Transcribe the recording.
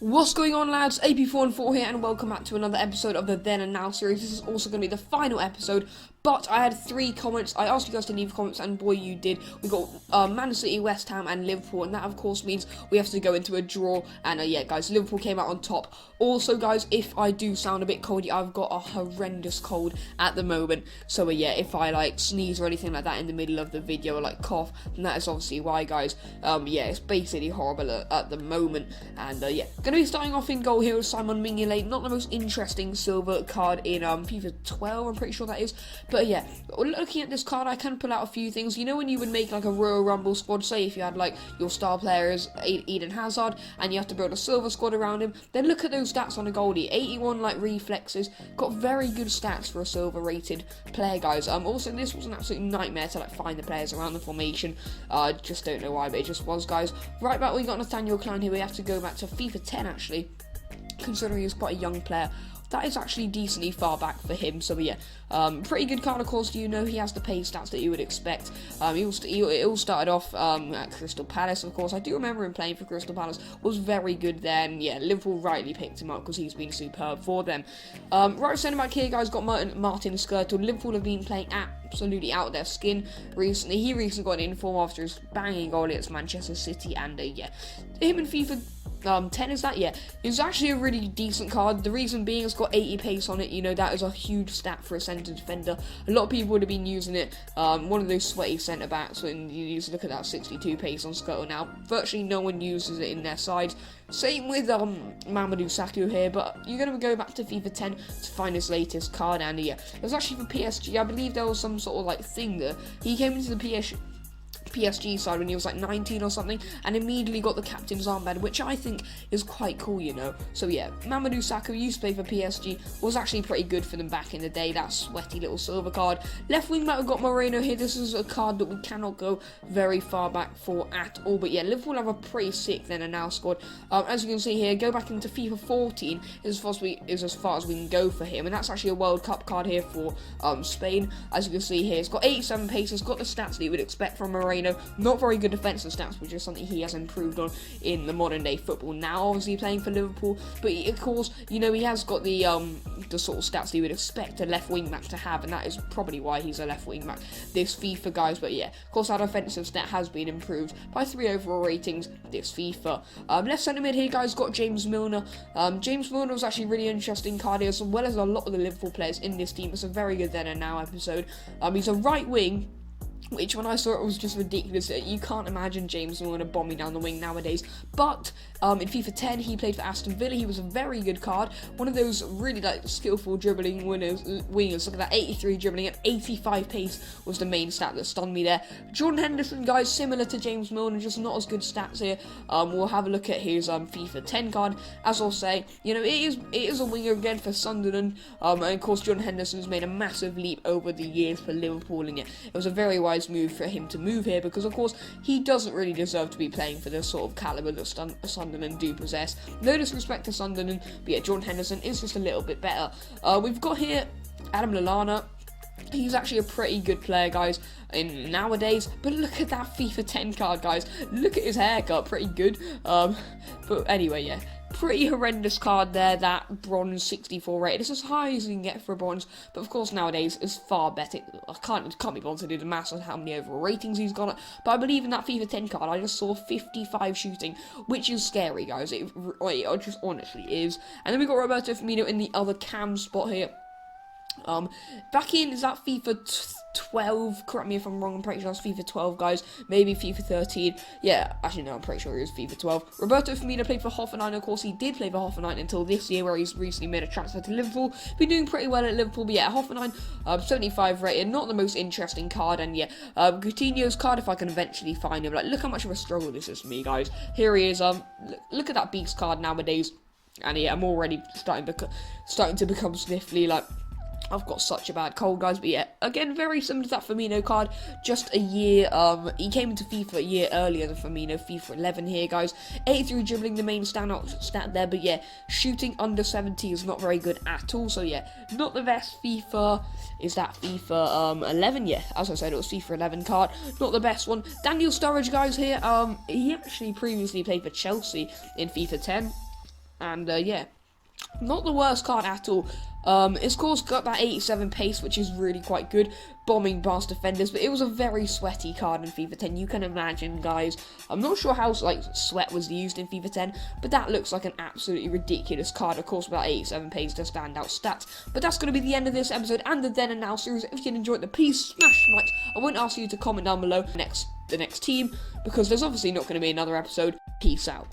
What's going on, lads? AP414 here, and welcome back to another episode of the Then and Now series. This is also going to be the final episode, but I had 3 comments. I asked you guys to leave comments, and boy, you did. We got Man City, West Ham, and Liverpool, and that, of course, means we have to go into a draw. And yeah, guys, Liverpool came out on top. Also, guys, if I do sound a bit coldy, I've got a horrendous cold at the moment. So yeah, if I sneeze or anything like that in the middle of the video or cough, then that is obviously why, guys. Yeah, it's basically horrible at the moment. And yeah, going to be starting off in goal here with Simon Mignolet. Not the most interesting silver card in FIFA 12, I'm pretty sure that is. But yeah, looking at this card, I can pull out a few things. You know when you would make a Royal Rumble squad, say if you had your star player is Eden Hazard, and you have to build a silver squad around him, then look at those stats on a goalie. 81 reflexes, got very good stats for a silver rated player, guys. Also, this was an absolute nightmare to find the players around the formation. Just don't know why, but it just was, guys. Right back, we got Nathaniel Klein here. We have to go back to FIFA 10, actually, considering he's quite a young player. That is actually decently far back for him, so yeah, pretty good card, of course. You know, he has the pace stats that you would expect. It all started off at Crystal Palace, of course. I do remember him playing for Crystal Palace, was very good then. Yeah, Liverpool rightly picked him up because he's been superb for them. Right centre back here, guys, got Martin Skirtle. Liverpool have been playing absolutely out of their skin recently. He recently got an inform after his banging goal against Manchester City, and yeah, him in FIFA 10 is that? Yeah, it's actually a really decent card. The reason being it's got 80 pace on it. You know, that is a huge stat for a centre defender. A lot of people would have been using it. One of those sweaty centre backs when you use, look at that 62 pace on Skirtle now. Virtually no one uses it in their sides. Same with Mamadou Sakho here, but you're going to go back to FIFA 10 to find his latest card. And yeah, it was actually for PSG. I believe there was some sort of thing there. He came into the PSG side when he was 19 or something, and immediately got the captain's armband, which I think is quite cool, you know. So yeah, Mamadou Sakho used to play for PSG, was actually pretty good for them back in the day. That sweaty little silver card. Left wing back, we've got Moreno here. This is a card that we cannot go very far back for at all, but yeah, Liverpool have a pretty sick then and now squad. As you can see here, go back into FIFA 14 is as far as we can go for him, and that's actually a World Cup card here for Spain. As you can see here, it's got 87 pace, it's got the stats that you would expect from Moreno. Not very good defensive stats, which is something he has improved on in the modern day football now, obviously playing for Liverpool. But of course, you know, he has got the sort of stats that you would expect a left wing back to have, and that is probably why he's a left wing back this FIFA, guys. But yeah, of course, our defensive stat has been improved by 3 overall ratings this FIFA. Left centre mid here, guys, got James Milner. James Milner was actually a really interesting card here, as well as a lot of the Liverpool players in this team. It's a very good then and now episode. He's a right wing, which when I saw it was just ridiculous. You can't imagine James Milner bombing down the wing nowadays. But in FIFA 10, he played for Aston Villa. He was a very good card. One of those really skillful dribbling wingers. Look at that, 83 dribbling and 85 pace was the main stat that stunned me there. Jordan Henderson, guys, similar to James Milner, just not as good stats here. We'll have a look at his FIFA 10 card. As I'll say, you know, it is a winger again for Sunderland. And of course, Jordan Henderson's made a massive leap over the years for Liverpool, and yeah, it was a very wise move for him to move here, because of course he doesn't really deserve to be playing for the sort of caliber that Sunderland do possess. No disrespect to Sunderland, but yeah, Jordan Henderson is just a little bit better. We've got here Adam Lallana. He's actually a pretty good player, guys, in nowadays. But look at that FIFA 10 card, guys. Look at his haircut, pretty good. But anyway, yeah, pretty horrendous card there, that bronze 64 rated. It's as high as you can get for a bronze, but of course nowadays it's far better. I can't be bothered to do the maths on how many overall ratings he's got, but I believe in that FIFA 10 card I just saw 55 shooting, which is scary, guys. It just honestly is. And then we got Roberto Firmino in the other cam spot here. Back in, is that FIFA 12? Correct me if I'm wrong, I'm pretty sure that's FIFA 12, guys. Maybe FIFA 13. Yeah, actually no, I'm pretty sure it was FIFA 12. Roberto Firmino played for Hoffenheim. Of course, he did play for Hoffenheim until this year, where he's recently made a transfer to Liverpool. Been doing pretty well at Liverpool, but yeah, Hoffenheim, 75 rated. Not the most interesting card, and yeah, Coutinho's card, if I can eventually find him. Look how much of a struggle this is for me, guys. Here he is. Look at that beast card nowadays, and yeah, I'm already starting to become sniffly. I've got such a bad cold, guys, but yeah, again, very similar to that Firmino card, just a year, he came into FIFA a year earlier than Firmino, FIFA 11 here, guys. 83 dribbling, the main standout stat there, but yeah, shooting under 70 is not very good at all, so yeah, not the best FIFA. Is that FIFA 11? Yeah, as I said, it was FIFA 11 card, not the best one. Daniel Sturridge, guys, here, he actually previously played for Chelsea in FIFA 10. And yeah, not the worst card at all. It's of course got that 87 pace, which is really quite good, bombing past defenders, but it was a very sweaty card in FIFA 10, you can imagine, guys. I'm not sure how, like, sweat was used in FIFA 10, but that looks like an absolutely ridiculous card, of course, with that 87 pace to stand out stats. But that's going to be the end of this episode and the Then and Now series. If you enjoyed it, please smash the likes. I won't ask you to comment down below the next team, because there's obviously not going to be another episode. Peace out.